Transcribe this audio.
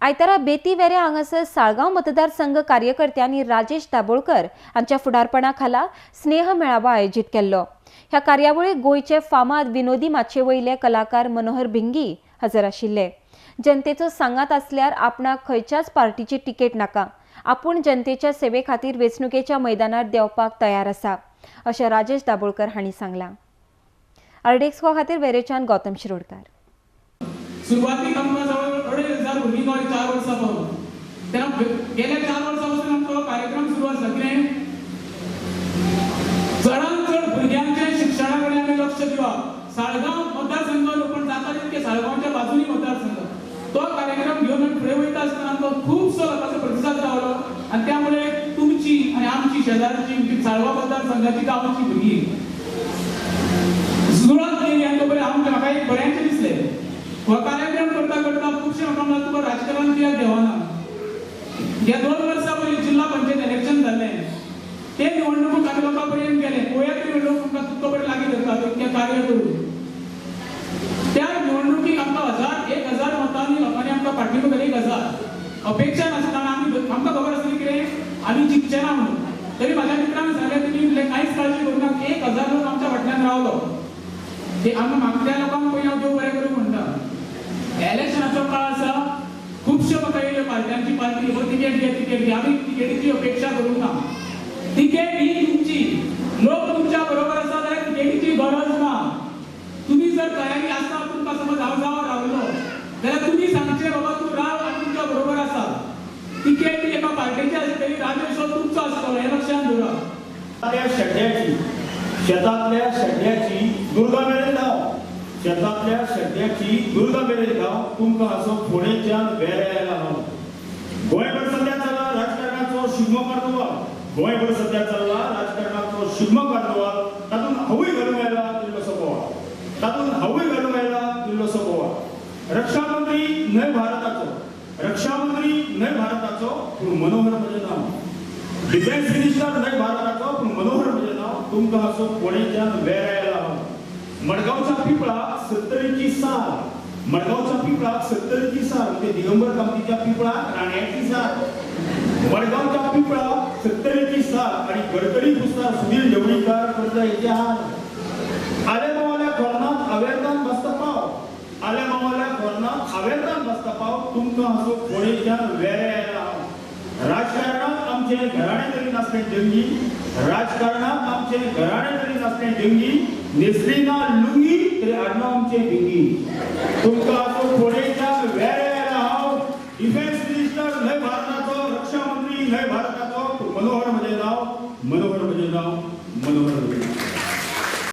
आयतारा बेती वेरे हांगासर साळगांव मतदारसंघ कार्यकर्त्यांनी राजेश दाबोळकर हांच्या फुडारपणाखाला स्नेह मेळावा आयोजित केल्लो। ह्या कार्यावळीक गोयचे फामाद विनोदी माचयेवयले कलाकार मनोहर भिंगी हजर आशिल्ले। जनतेचो सांगात आसल्यार आपणाक खंयच्याच पार्टीची तिकेट नाका, आपूण जनतेच्या सेवे खातीर वेंचणुकेच्या मैदानार देवपाक तयार आसा, अशें राजेश दाबोळकर हांणी सांगलां। अर्डेक्सको खातीर वेरेच्यान गौतम शिरोडकार। सुरुवातीक आमकां जवळ 2,500 भुरगीं गोंय 4 वर्सां पावून तेन्ना गेल्या 4 वर्सां पासून आमचो कार्यक्रम सुरू आसा। कितें चडांत चड भुरग्यांच्या शिक्षणा कडेन आमी लक्ष दिवप। साळगांव मतदारसंघ पण जाता तितके साळगांवच्या बाजूनी मतदारसंघ तो कार्यक्रम घेवन आमी फुडें वयता आसतना आमकां खुबसो लोकांचो प्रतिसाद गावलो आनी त्यामुळे तुमची आनी आमची शेजारची साळगांव मतदारसंघाची गांवची भुरगीं सुरवात केली आनी तो म्हाका एक बऱ्यांचें दिसलें। हो कार्यक्रम करता करता खुबशे म्हाका म्हणटा तुका राजकारण कित्याक देवना। ह्या 2 वर्सां पयलीं जिल्हा पंचायत इलेक्शन जाल्लें, ते निवडणूक आमी लोकां पर्यंत गेले। पळोवया तरी लोक आमकां तुका बरें लागीं धरतात इतकें कार्य करून। त्या निवडणुकीक आमकां 1,000 मतांनी लोकांनी आमकां पाठिंबो केलो। 1,000 अपेक्षा नासतना आमकां खबर आसली कितें आमी जिखचे ना म्हणून। तरी म्हाज्या मित्रांनी सांगलें तुमी कांयच काळजी करूं नाका, 1,000 लोक आमच्या फाटल्यान रावलो। ते आमी मागत्या लोकांक पळय हांव देव बरें करूं म्हणटा। इलेक्शनाचो काळ आसा, खुबश्यो म्हाका येयल्यो पार्ट्यांची पार्टी तिकेट घे आमी तिकेटीची अपेक्षा करूंक ना। तिकेट ही तुमची, लोक तुमच्या बरोबर आसा जाल्यार तिकेटीची गरज ना। तुम्ही जर तयारी आसा, तुमकां समज हांव रावलो जाल्यार तुमी सांगचें बाबा तूं राव आनी तुमच्या बरोबर आसा। तिकेट एका पार्टीची आसतली, राजेश हो तुमचो आसतलो, हें लक्षांत दवरात। शेतातल्या शेड्याची दुर्गा मेरेन धांव, शेतातल्या शेड्याची दुर्गा मेरेन धांव तुमकां असो फोडेच्यान वेऱ्याला हांव। गोंयभर सध्या चल्ला राजकारणाचो शिगमो कार्नवाल, गोंयभर सध्या चल्ला राजकारणाचो शिगमो कार्नवाल। तातूंत हांवूय घालूंक आयला किल्लोसो बोवाळ, तातूंत हांवूय घालूंक आयला किल्लोसो बोवाळ। रक्षा मंत्री न्हय भारताचो पूण मनोहर म्हजें नांव। डिफेन्स मिनिस्टर न्हय भारताचो पूण मनोहर म्हजें नांव। तुमकां असो फोडेच्यान वेऱ्याला हांव। मडगांवच्या पिंपळाक 70ची साल, मडगांवच्या पिंपळाक 70ची साल म्हणजे दिगंबर कामतीच्या पिंपळाक राण्याची साल। मडगांवच्या पिंपळाक 70ची साल आनी गडकरी पुस्तार सुनील ढवळीकार करता हेचे हाल। आले मावाल्या कोर्नात आवेरदान बसता पाव, आले मावाल्या कोर्नात आवेरदान बसता पाव तुमकां असो फोडेच्यान वेऱ्याला हांव। राजकारणात आमचे घराणे तरी नासले जंगी, राजकारणात आमचे घराणे तरी नासले जंगी। न्हेसली ना लुंगी तरी आडनाव आमचे भिंगी। तुमकां असो फोडेच्यान वेऱ्याला हांव। डिफेन्स मिनिस्टर न्हय भारताचो, रक्षा मंत्री न्हय भारताचो, मनोहर म्हजें नांव, मनोहर म्हजें नांव।